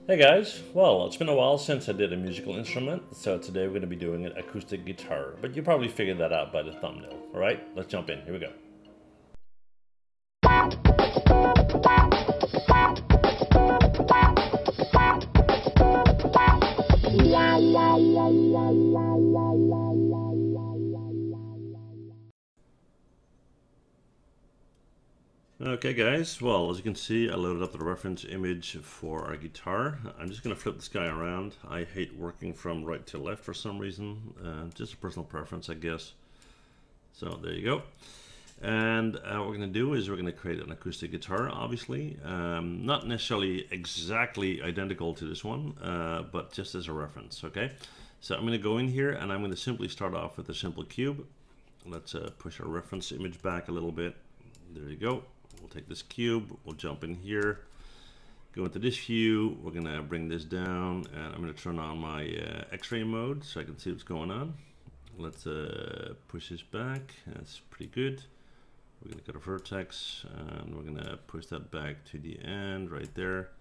Hey guys, well, it's been a while since I did a musical instrument, so today we're going to be doing an acoustic guitar, but you probably figured that out by the thumbnail. Alright, let's jump in. Here we go. Okay guys, well, as you can see, I loaded up the reference image for our guitar. I'm just going to flip this guy around. I hate working from right to left for some reason, just a personal preference, I guess. So there you go. And what we're going to do is we're going to create an acoustic guitar, obviously. Not necessarily exactly identical to this one, but just as a reference, okay? So I'm going to go in here and I'm going to simply start off with a simple cube. Let's push our reference image back a little bit. There you go. We'll take this cube, we'll jump in here, go into this view, we're going to bring this down, and I'm going to turn on my X-ray mode so I can see what's going on. Let's push this back. That's pretty good. We're going to go to vertex, and we're going to push that back to the end right there,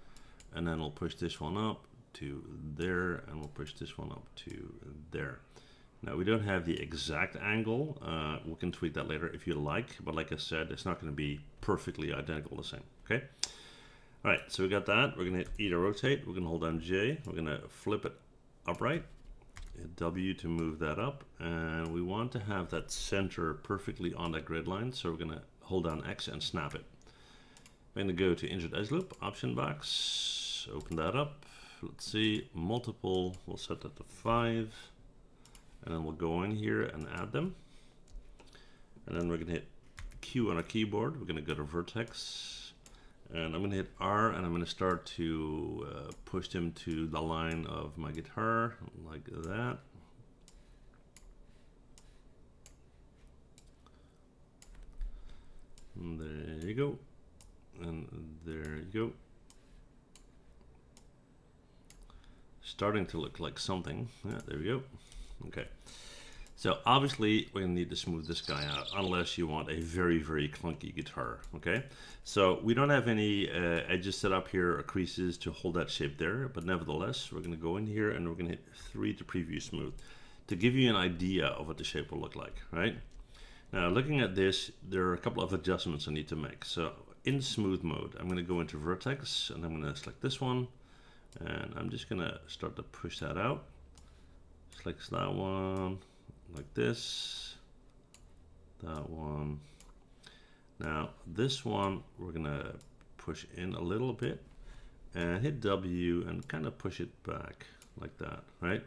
and then we'll push this one up to there, and we'll push this one up to there. Now we don't have the exact angle, we can tweak that later if you like, but like I said, it's not going to be perfectly identical the same, okay? Alright, so we got that, we're going to hit E to rotate, we're going to hold down J, we're going to flip it upright, hit W to move that up, and we want to have that center perfectly on that grid line, so we're going to hold down X and snap it. We're going to go to Insert Edgeloop, option box, open that up, let's see, multiple, we'll set that to 5. And then we'll go in here and add them. And then we're going to hit Q on our keyboard. We're going to go to vertex. And I'm going to hit R and I'm going to start to push them to the line of my guitar, like that. And there you go. And there you go. Starting to look like something. Yeah, there we go. Okay, so obviously we're going to need to smooth this guy out unless you want a very, very clunky guitar, okay? So we don't have any edges set up here or creases to hold that shape there, but nevertheless, we're going to go in here and we're going to hit 3 to preview smooth to give you an idea of what the shape will look like, right? Now, looking at this, there are a couple of adjustments I need to make. So in smooth mode, I'm going to go into vertex and I'm going to select this one, and I'm just going to start to push that out. Select that one, like this, that one. Now this one we're gonna push in a little bit and hit W and kind of push it back like that, right?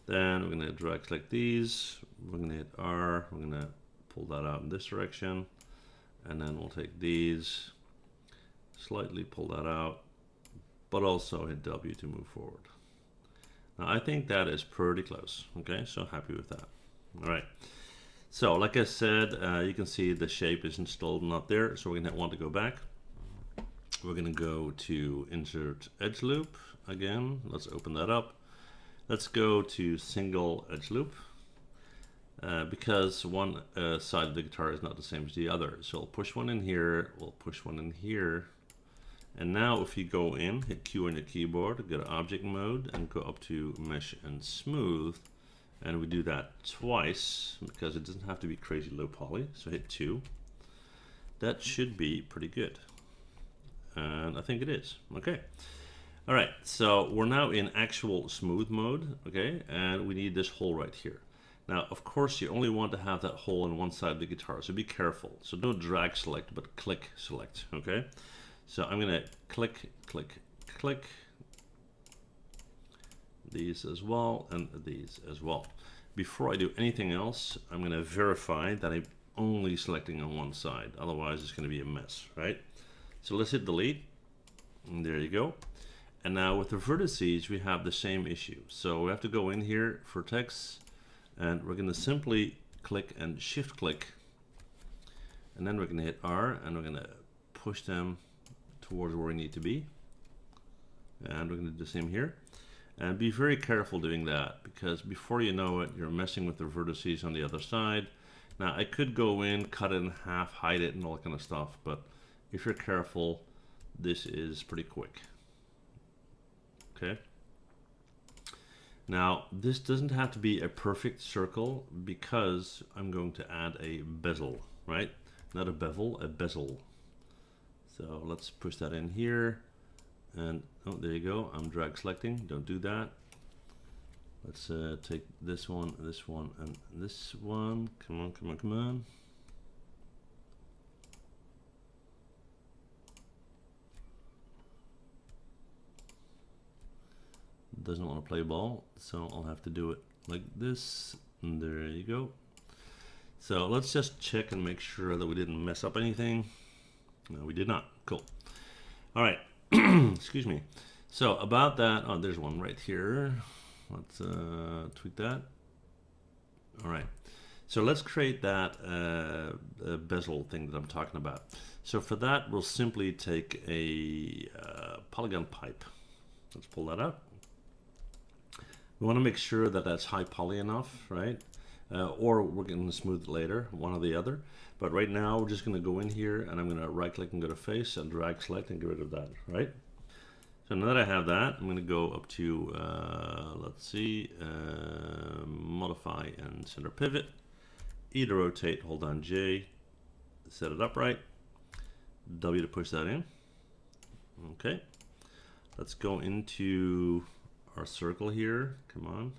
Then we're gonna drag select these, we're gonna hit R, we're gonna pull that out in this direction, and then we'll take these, slightly pull that out, but also hit W to move forward. Now I think that is pretty close, okay, so happy with that. All right, so like I said, you can see the shape isn't still not there, so we're gonna want to go back. We're gonna go to Insert Edgeloop again, let's open that up. Let's go to Single Edgeloop, because one side of the guitar is not the same as the other. So we'll push one in here, we'll push one in here. And now if you go in, hit Q on your keyboard, go to object mode and go up to mesh and smooth. And we do that twice because it doesn't have to be crazy low poly. So hit 2. That should be pretty good. And I think it is. Okay. All right. So we're now in actual smooth mode. Okay. And we need this hole right here. Now, of course, you only want to have that hole on one side of the guitar. So be careful. So don't drag select, but click select. Okay. So I'm going to click, click, click, these as well, and these as well. Before I do anything else, I'm going to verify that I'm only selecting on one side. Otherwise, it's going to be a mess, right? So let's hit delete, and there you go. And now with the vertices, we have the same issue. So we have to go in here, vertex, and we're going to simply click and shift click. And then we're going to hit R, and we're going to push them towards where we need to be, and we're going to do the same here. And be very careful doing that, because before you know it, you're messing with the vertices on the other side. Now I could go in, cut it in half, hide it, and all that kind of stuff, but if you're careful, this is pretty quick. Okay. Now, this doesn't have to be a perfect circle because I'm going to add a bezel, right? Not a bevel, a bezel. So let's push that in here. And oh, there you go. I'm drag selecting. Don't do that. Let's take this one, and this one. Come on, come on, come on. Doesn't want to play ball, so I'll have to do it like this. And there you go. So let's just check and make sure that we didn't mess up anything. No, we did not. Cool. All right. Excuse me. So about that, oh, there's one right here. Let's tweak that. All right. So let's create that bezel thing that I'm talking about. So for that, we'll simply take a polygon pipe. Let's pull that up. We want to make sure that that's high poly enough, right? Or we're going to smooth it later, one or the other. But right now, we're just going to go in here, and I'm going to right-click and go to face, and drag select and get rid of that, right? So now that I have that, I'm going to go up to, let's see, modify and center pivot. E to rotate, hold down J, set it upright. W to push that in. Okay. Let's go into our circle here. Come on.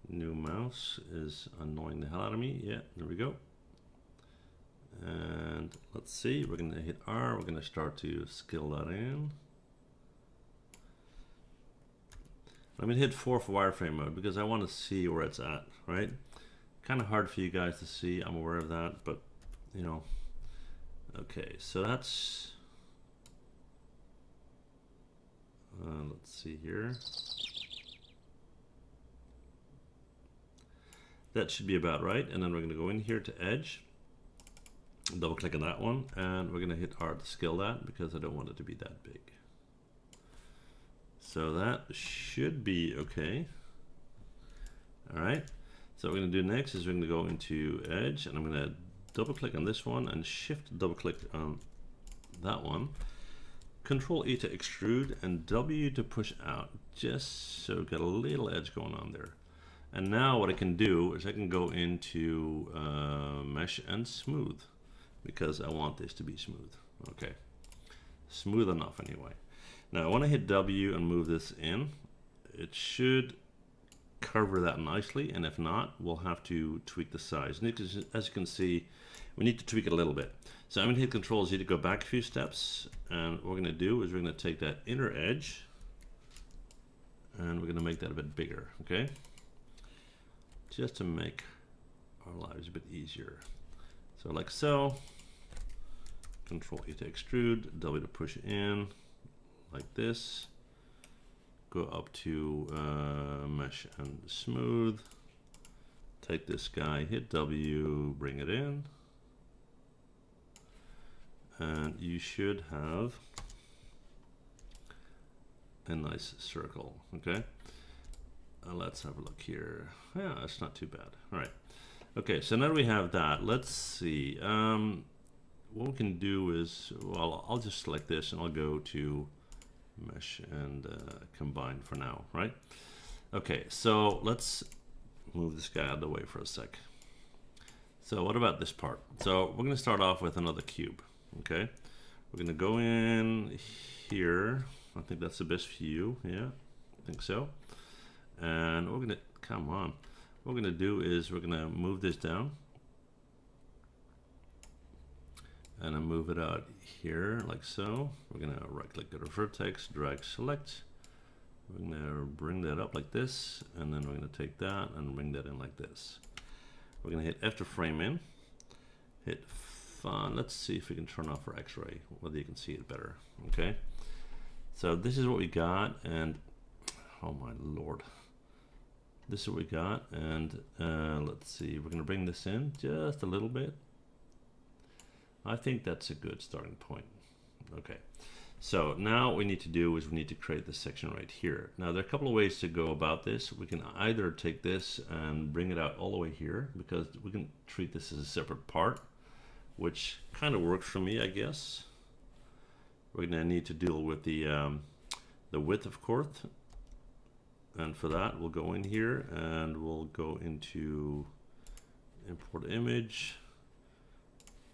New mouse is annoying the hell out of me. Yeah, there we go. And let's see, we're going to hit R. We're going to start to scale that in. I'm going to hit 4 for wireframe mode because I want to see where it's at, right? Kind of hard for you guys to see. I'm aware of that, but you know. Okay, so that's. Let's see here. That should be about right. And then we're going to go in here to edge. Double click on that one, and we're going to hit R to scale that because I don't want it to be that big. So that should be okay. All right. So what we're going to do next is we're going to go into edge, and I'm going to double click on this one and shift double click on that one. Control E to extrude and W to push out, just so get a little edge going on there. And now what I can do is I can go into mesh and smooth because I want this to be smooth. Okay, smooth enough anyway. Now I want to hit W and move this in. It should cover that nicely, and if not, we'll have to tweak the size. And as you can see, we need to tweak it a little bit. So I'm going to hit Control Z to go back a few steps, and what we're going to do is we're going to take that inner edge and we're going to make that a bit bigger, okay? Just to make our lives a bit easier. So like so, Control E to extrude, W to push in, like this. Go up to mesh and smooth. Take this guy, hit W, bring it in. And you should have a nice circle, okay? Let's have a look here. Yeah, it's not too bad. All right. Okay, so now that we have that, let's see. What we can do is, well, I'll just select this and I'll go to mesh and combine for now, right? Okay, so let's move this guy out of the way for a sec. So what about this part? So we're going to start off with another cube, okay? We're going to go in here. I think that's the best view. Yeah, I think so. And we're going to, come on. What we're going to do is we're going to move this down. And I move it out here like so. We're going to right click, go to vertex, drag select. We're going to bring that up like this, and then we're going to take that and bring that in like this. We're going to hit F to frame in, hit fun. Let's see if we can turn off our X-ray, whether you can see it better. Okay. So this is what we got, and oh my lord. This is what we got, and let's see, we're going to bring this in just a little bit. I think that's a good starting point. Okay, so now what we need to do is we need to create this section right here. Now there are a couple of ways to go about this. We can either take this and bring it out all the way here, because we can treat this as a separate part, which kind of works for me, I guess. We're going to need to deal with the width, of course. And for that, we'll go in here and we'll go into import image,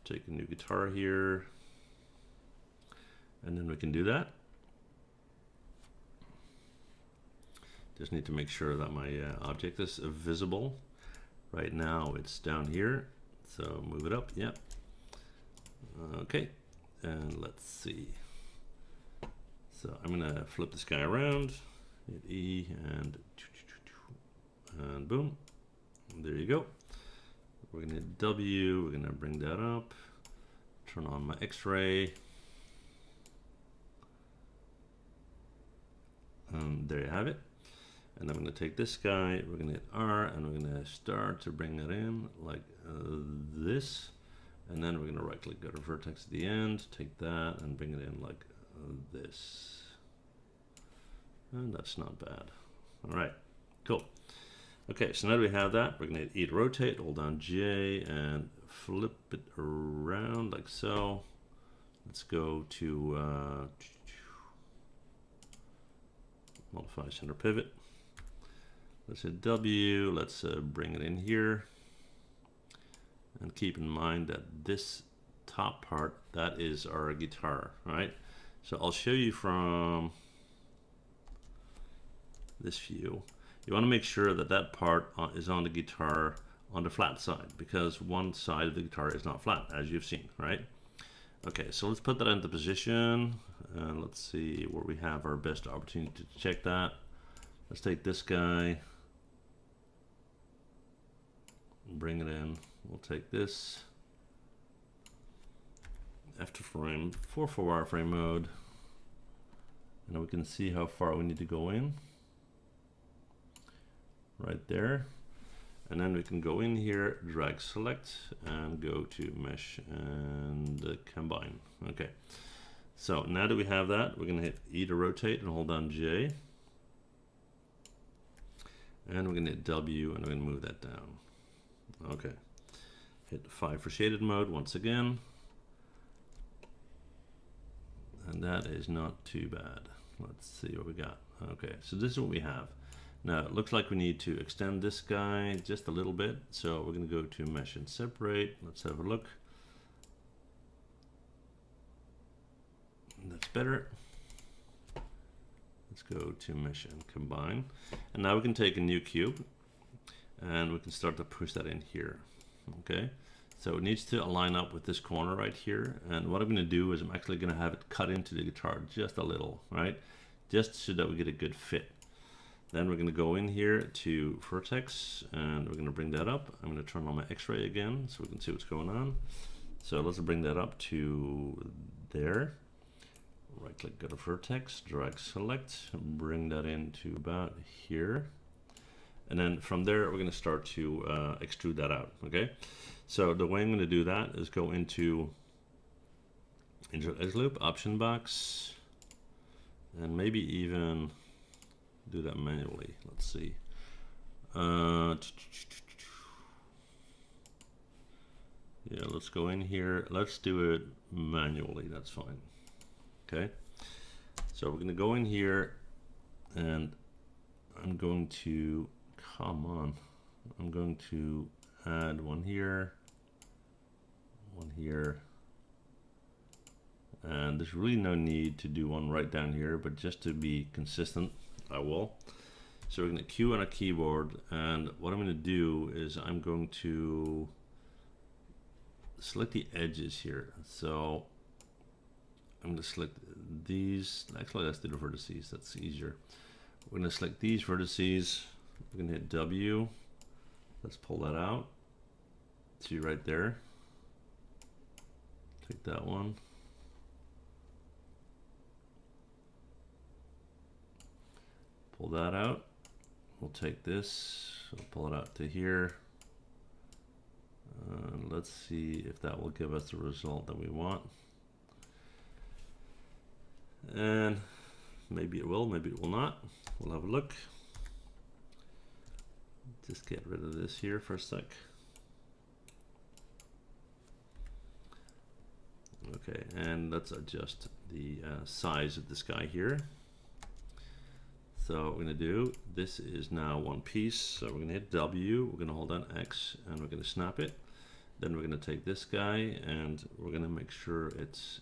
take a new guitar here, and then we can do that. Just need to make sure that my object is visible. Right now it's down here, so move it up. Yep. Okay, and let's see. So I'm gonna flip this guy around, hit E, and boom, there you go. We're gonna hit W, we're gonna bring that up, turn on my X-ray, and there you have it. And I'm gonna take this guy, we're gonna hit R, and we're gonna start to bring that in like this. And then we're gonna right click, go to vertex at the end, take that and bring it in like this. And that's not bad. All right, cool. Okay, so now that we have that, we're gonna hit E to rotate, hold down J and flip it around like so. Let's go to modify center pivot. Let's hit W, let's bring it in here. And keep in mind that this top part, that is our guitar, right? So I'll show you from this view. You want to make sure that that part is on the guitar on the flat side, because one side of the guitar is not flat, as you've seen, right? Okay, so let's put that into position, and let's see where we have our best opportunity to check that. Let's take this guy, bring it in. We'll take this F to frame, 4 wireframe mode, and we can see how far we need to go in. Right there. And then we can go in here, drag select, and go to mesh and combine. Okay. So now that we have that, we're gonna hit E to rotate and hold down J. And we're gonna hit W and we're gonna move that down. Okay. Hit 5 for shaded mode once again. And that is not too bad. Let's see what we got. Okay, so this is what we have. Now it looks like we need to extend this guy just a little bit. So we're gonna go to mesh and separate. Let's have a look. That's better. Let's go to mesh and combine. And now we can take a new cube and we can start to push that in here. Okay, so it needs to align up with this corner right here. And what I'm going to do is I'm actually going to have it cut into the guitar just a little, right? Just so that we get a good fit. Then we're going to go in here to vertex and we're going to bring that up. I'm going to turn on my X-ray again so we can see what's going on. So let's bring that up to there. Right click, go to vertex, drag select, bring that into about here. And then from there, we're going to start to extrude that out, okay? So the way I'm going to do that is go into Edgeloop, option box, and maybe even do that manually. Let's see. Yeah, let's go in here. Let's do it manually, that's fine. Okay, so we're going to go in here and I'm going to, come on, I'm going to add one here, and there's really no need to do one right down here, but just to be consistent, I will. So we're going to Q on a keyboard, and what I'm going to do is I'm going to select the edges here. So I'm going to select these, actually let's do the vertices, that's easier. We're going to select these vertices, we're going to hit W, let's pull that out, see right there, take that one, pull that out, we'll take this, we'll pull it out to here, let's see if that will give us the result that we want. And maybe it will, maybe it will not. We'll have a look. Just get rid of this here for a sec. Okay, and let's adjust the size of this guy here. So what we're going to do, this is now one piece. So we're going to hit W, we're going to hold down X, and we're going to snap it. Then we're going to take this guy and we're going to make sure it's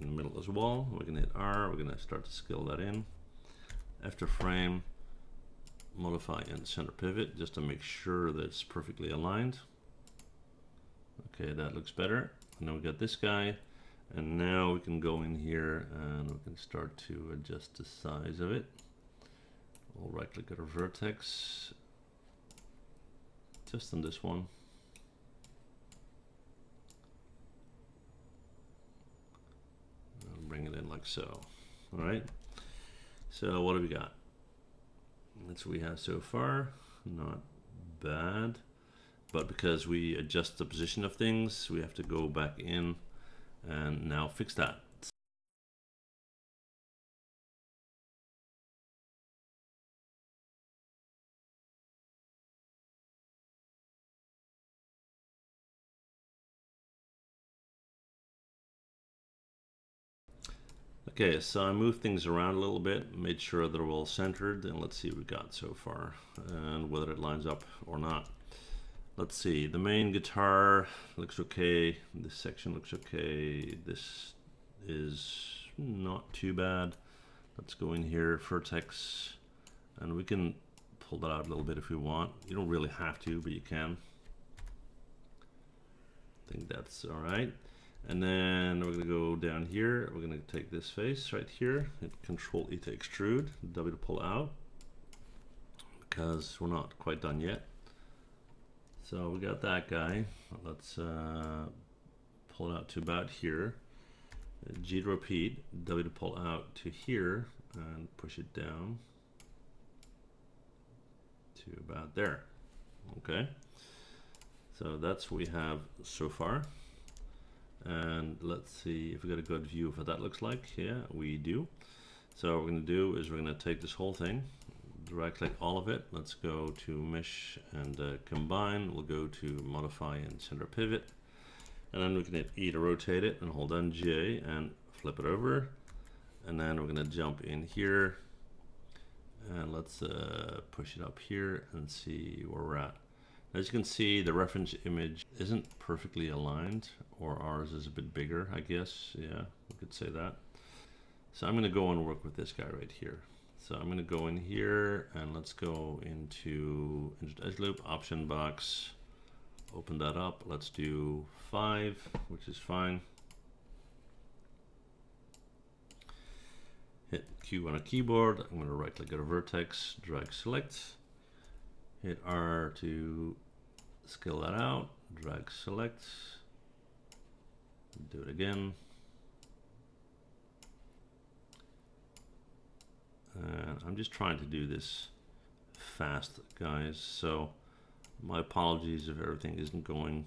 in the middle as well. We're going to hit R, we're going to start to scale that in. After frame, modify and center pivot just to make sure that it's perfectly aligned. Okay, that looks better. And then we got this guy. And now we can go in here and we can start to adjust the size of it. We'll right click at our vertex, just on this one. And bring it in like so. All right. So what have we got? That's what we have so far. Not bad. But because we adjust the position of things, we have to go back in and now fix that. Okay, so I moved things around a little bit, made sure they're all centered, and let's see what we got so far and whether it lines up or not. Let's see, the main guitar looks okay, this section looks okay, this is not too bad. Let's go in here, vertex, and we can pull that out a little bit if we want. You don't really have to, but you can. I think that's all right. And then we're going to go down here. We're going to take this face right here, hit Control E to extrude, W to pull out, because we're not quite done yet. So we got that guy. Let's pull it out to about here. G to repeat, W to pull out to here, and push it down to about there. Okay. So that's what we have so far. And let's see if we got a good view of what that looks like. Yeah, we do. So what we're going to do is we're going to take this whole thing, right click all of it. Let's go to mesh and combine. We'll go to modify and center pivot. And then we can hit E to rotate it and hold down J and flip it over. And then we're going to jump in here and let's push it up here and see where we're at. As you can see, the reference image isn't perfectly aligned, or ours is a bit bigger, I guess. Yeah, we could say that. So I'm going to go and work with this guy right here. So I'm going to go in here and let's go into Edgeloop option box. Open that up. Let's do 5, which is fine. Hit Q on a keyboard. I'm going to right click at a vertex, drag select. Hit R to scale that out, drag select, do it again. And I'm just trying to do this fast, guys, so my apologies if everything isn't going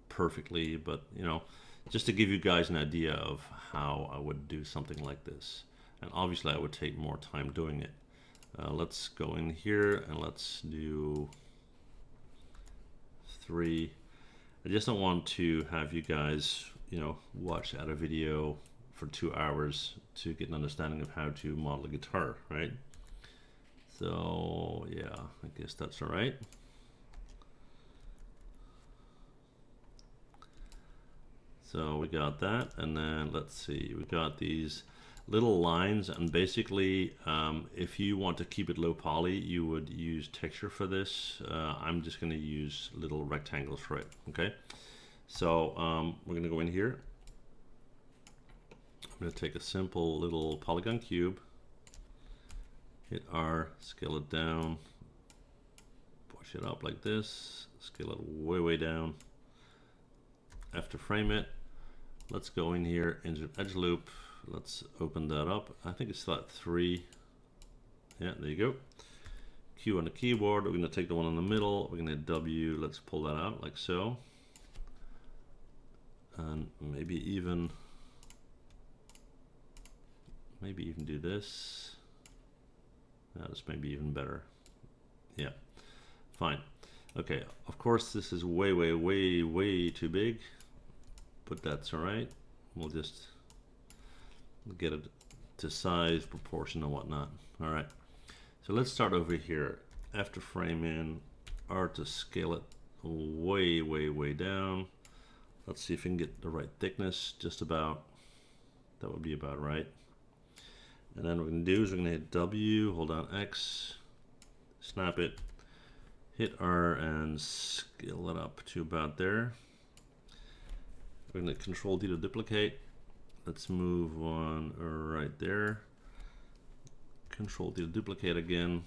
perfectly, but you know, just to give you guys an idea of how I would do something like this. And obviously I would take more time doing it. Let's go in here and let's do 3. I just don't want to have you guys, you know, watch out a video for 2 hours to get an understanding of how to model a guitar, right? So yeah, I guess that's all right. So we got that, and then let's see, we got these little lines, and basically if you want to keep it low poly, you would use texture for this. I'm just going to use little rectangles for it. Okay, so we're going to go in here. I'm going to take a simple little polygon cube, hit R, scale it down, push it up like this, scale it way down. After frame it, let's go in here, insert Edgeloop. Let's open that up. I think it's slot 3. Yeah, there you go. Q on the keyboard. We're going to take the one in the middle. We're going to hit W. Let's pull that out like so. And maybe even do this. Yeah, this may be even better. Yeah, fine. Okay, of course this is way too big, but that's all right. We'll just get it to size, proportion, and whatnot. All right, so let's start over here. After frame in, R to scale it way down. Let's see if we can get the right thickness, just about. That would be about right. And then what we're going to do is we're going to hit W, hold down X, snap it, hit R, and scale it up to about there. We're going to Control D to duplicate. Let's move one right there. Control D to duplicate again.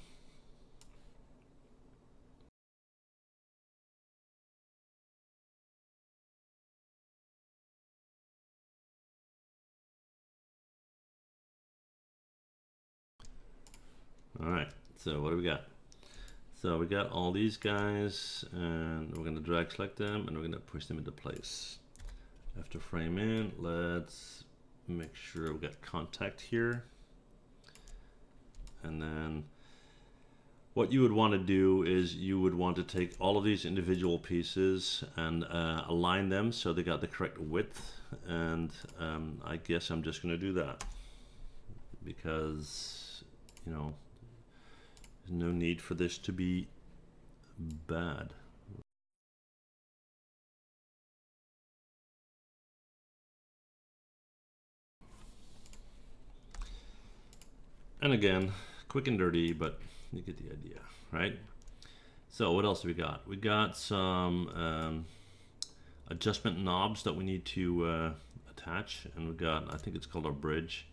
All right, so what do we got? So we got all these guys, and we're going to drag select them, and we're going to push them into place. After frame in, let's make sure we got contact here. And then what you would want to do is you would want to take all of these individual pieces and align them so they got the correct width. And I guess I'm just going to do that because, you know, there's no need for this to be bad. And again, quick and dirty, but you get the idea, right? So what else do we got? We got some adjustment knobs that we need to attach, and we got, I think it's called our bridge.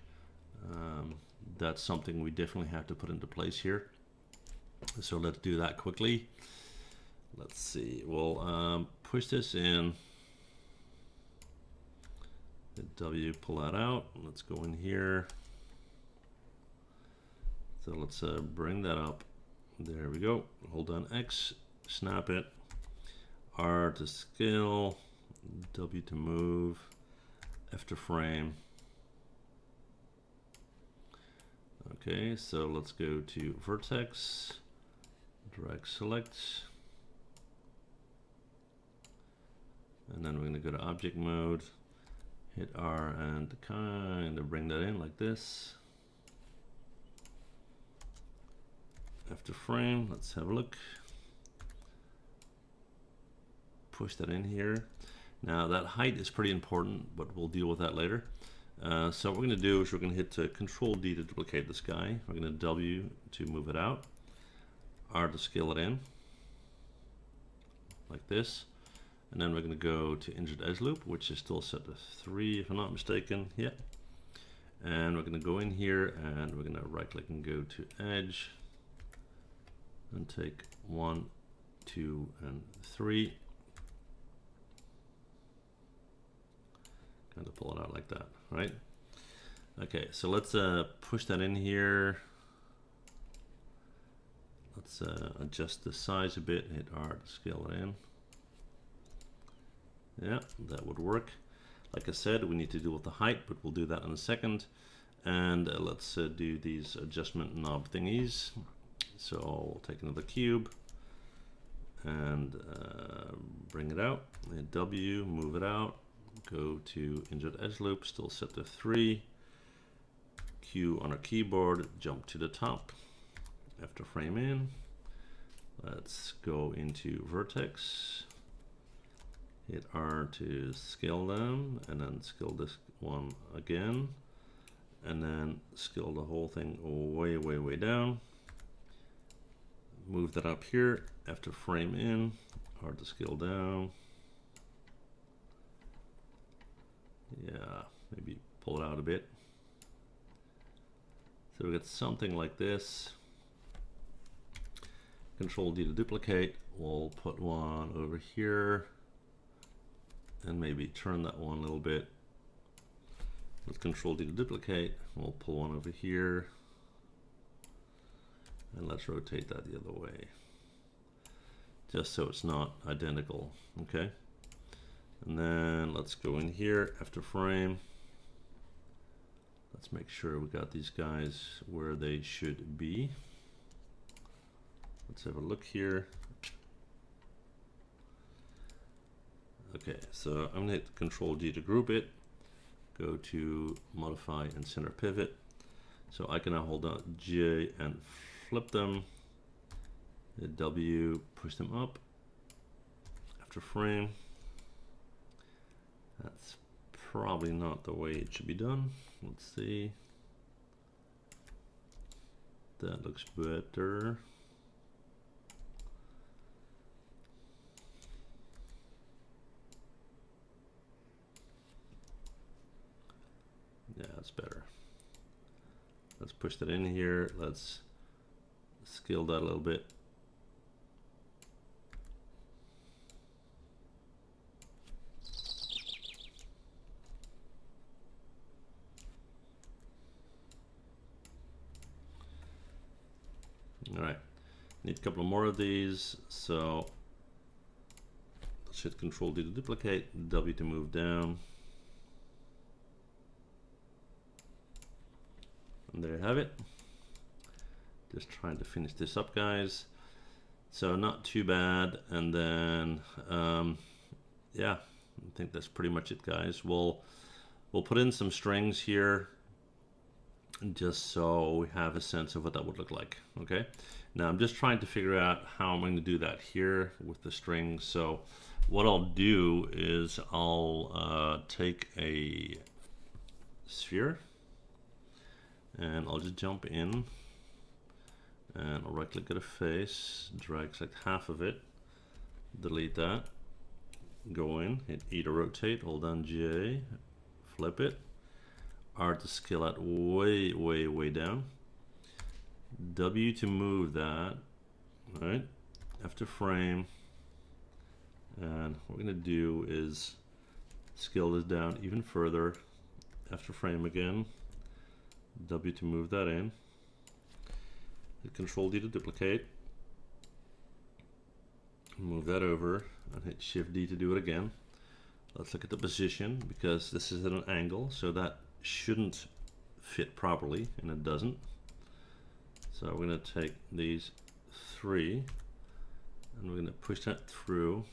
That's something we definitely have to put into place here. So let's do that quickly. Let's see, we'll push this in. Hit W, pull that out. Let's go in here. So let's bring that up. There we go. Hold down X, snap it. R to scale, W to move, F to frame. Okay, so let's go to vertex, drag select, and then we're going to go to object mode, hit R, and kind of bring that in like this. After frame, let's have a look. Push that in here. Now that height is pretty important, but we'll deal with that later. So what we're going to do is we're going to hit Control D to duplicate this guy. We're going to W to move it out, R to scale it in, like this. And then we're going to go to Insert Edgeloop, which is still set to 3 if I'm not mistaken. Yeah. And we're going to go in here and we're going to right click and go to Edge. And take 1, 2, and 3. Kind of pull it out like that, right? Okay, so let's push that in here. Let's adjust the size a bit, hit R to scale it in. Yeah, that would work. Like I said, we need to deal with the height, but we'll do that in a second. And let's do these adjustment knob thingies. So I'll take another cube and bring it out, hit W, move it out, go to Insert Edgeloop, still set to 3, Q on our keyboard, jump to the top. After frame in, let's go into vertex, hit R to scale them, and then scale this one again, and then scale the whole thing way down. Move that up here, after frame in, hard to scale down. Yeah, maybe pull it out a bit. So we get something like this. Control D to duplicate. We'll put one over here and maybe turn that one a little bit. With Control D to duplicate, we'll pull one over here. And let's rotate that the other way, just so it's not identical, okay? And then let's go in here, after frame. Let's make sure we got these guys where they should be. Let's have a look here. Okay, so I'm gonna hit Control G to group it, go to modify and center pivot. So I can now hold down J and flip them. Hit W, push them up after frame. That's probably not the way it should be done. Let's see. That looks better. Yeah, that's better. Let's push that in here. Let's scale that a little bit. All right, need a couple more of these. So let's hit Control D to duplicate, W to move down. And there you have it. Just trying to finish this up, guys. So not too bad. And then, yeah, I think that's pretty much it, guys. We'll put in some strings here, just so we have a sense of what that would look like. Okay. Now I'm just trying to figure out how I'm going to do that here with the strings. So what I'll do is I'll take a sphere. And I'll just jump in and I'll right click at a face, drag select half of it, delete that, go in, hit E to rotate, hold down J, flip it, R to scale that way down, W to move that, right, after frame, and what we're going to do is scale this down even further, after frame again, W to move that in, hit Control D to duplicate, move that over, and hit Shift D to do it again. Let's look at the position, because this is at an angle, so that shouldn't fit properly, and it doesn't. So we're going to take these three, and we're going to push that through.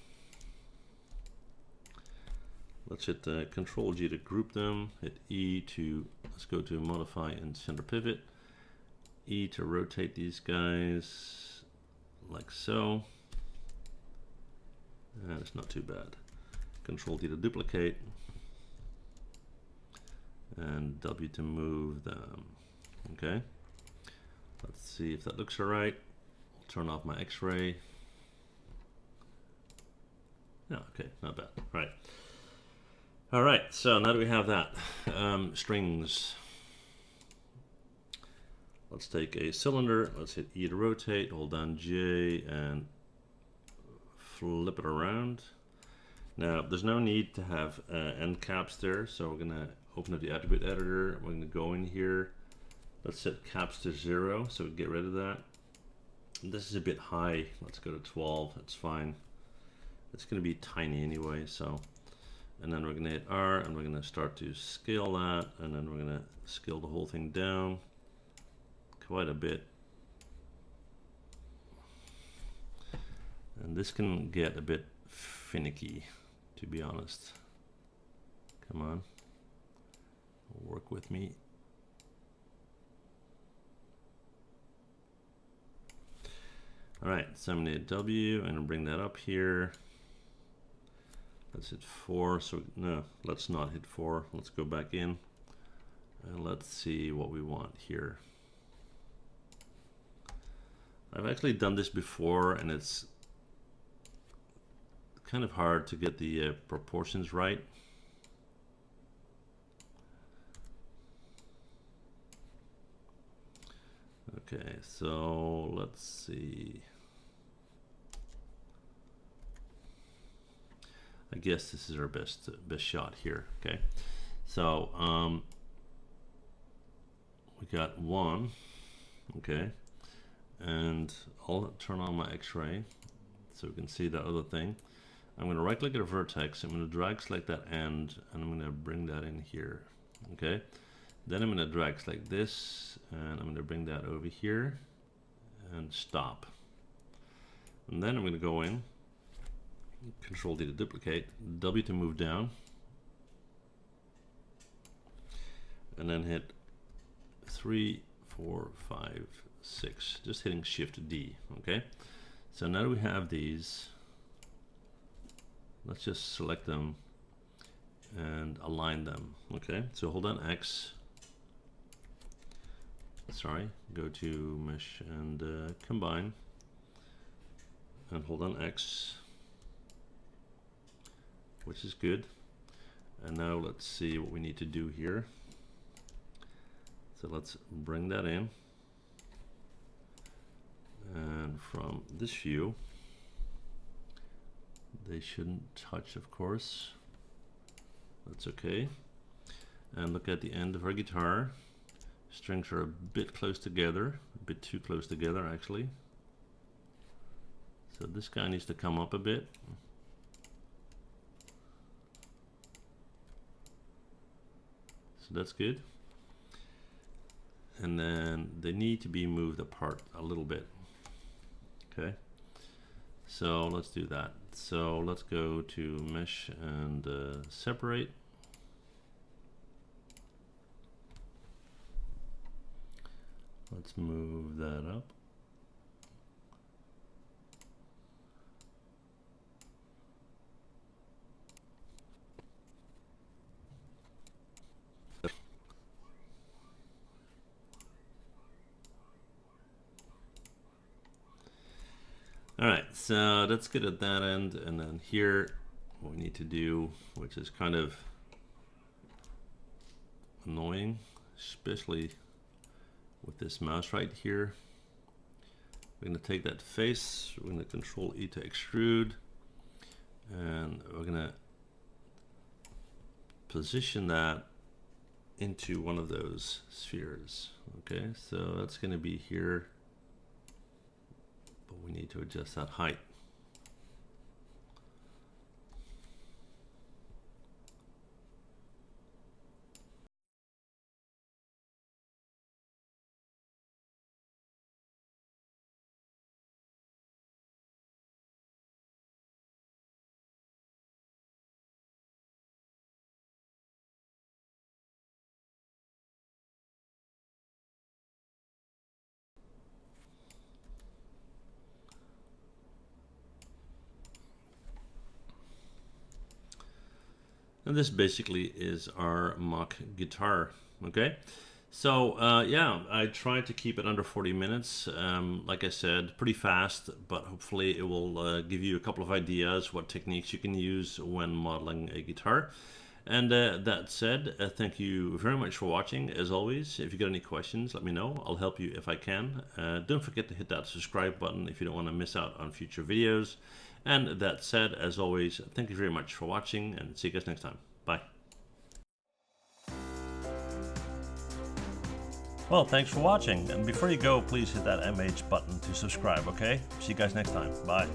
Let's hit Control G to group them, hit E to, let's go to modify and center pivot, E to rotate these guys like so, and it's not too bad. Control D to duplicate, and W to move them. Okay, let's see if that looks alright. I'll turn off my X-ray. Yeah, okay, not bad. Right. All right, so now that we have that, strings. Let's take a cylinder, let's hit E to rotate, hold down J and flip it around. Now, there's no need to have end caps there, so we're gonna open up the attribute editor, we're gonna go in here, let's set caps to 0, so we get rid of that. And this is a bit high, let's go to 12, that's fine. It's gonna be tiny anyway, so. And then we're going to hit R and we're going to start to scale that, and then we're going to scale the whole thing down quite a bit. And this can get a bit finicky, to be honest. Come on, work with me. All right, so I'm going to hit W and bring that up here. Let's hit 4, so no, let's not hit 4. Let's go back in and let's see what we want here. I've actually done this before and it's kind of hard to get the proportions right. Okay, so let's see. I guess this is our best shot here. Okay, so we got 1. Okay, and I'll turn on my X-ray so we can see that other thing. I'm going to right click at a vertex, I'm going to drag select that end, and I'm going to bring that in here. Okay, then I'm going to drag select this, and I'm going to bring that over here and stop. And then I'm going to go in, Control D to duplicate, W to move down, and then hit 3, 4, 5, 6, just hitting Shift D. Okay, so now that we have these, let's just select them and align them. Okay, so hold on X, sorry, go to mesh and combine, and hold on X, which is good. And now let's see what we need to do here. So let's bring that in, and from this view they shouldn't touch, of course. That's okay. And look at the end of our guitar. Strings are a bit close together, a bit too close together actually. So this guy needs to come up a bit. So that's good. And then they need to be moved apart a little bit. Okay, so let's do that. So let's go to mesh and separate. Let's move that up. Alright, so that's good at that end, and then here what we need to do, which is kind of annoying, especially with this mouse right here, we're going to take that face, we're going to Control E to extrude, and we're going to position that into one of those spheres. Okay, so that's going to be here. But we need to adjust that height. And this basically is our mock guitar. Okay, so yeah, I tried to keep it under 40 minutes. Like I said, pretty fast, but hopefully it will give you a couple of ideas what techniques you can use when modeling a guitar. And that said, thank you very much for watching. As always, if you got any questions, let me know. I'll help you if I can. Don't forget to hit that subscribe button if you don't want to miss out on future videos. And that said, as always, thank you very much for watching, and see you guys next time. Bye. Well, thanks for watching. And before you go, please hit that MH button to subscribe, okay? See you guys next time. Bye.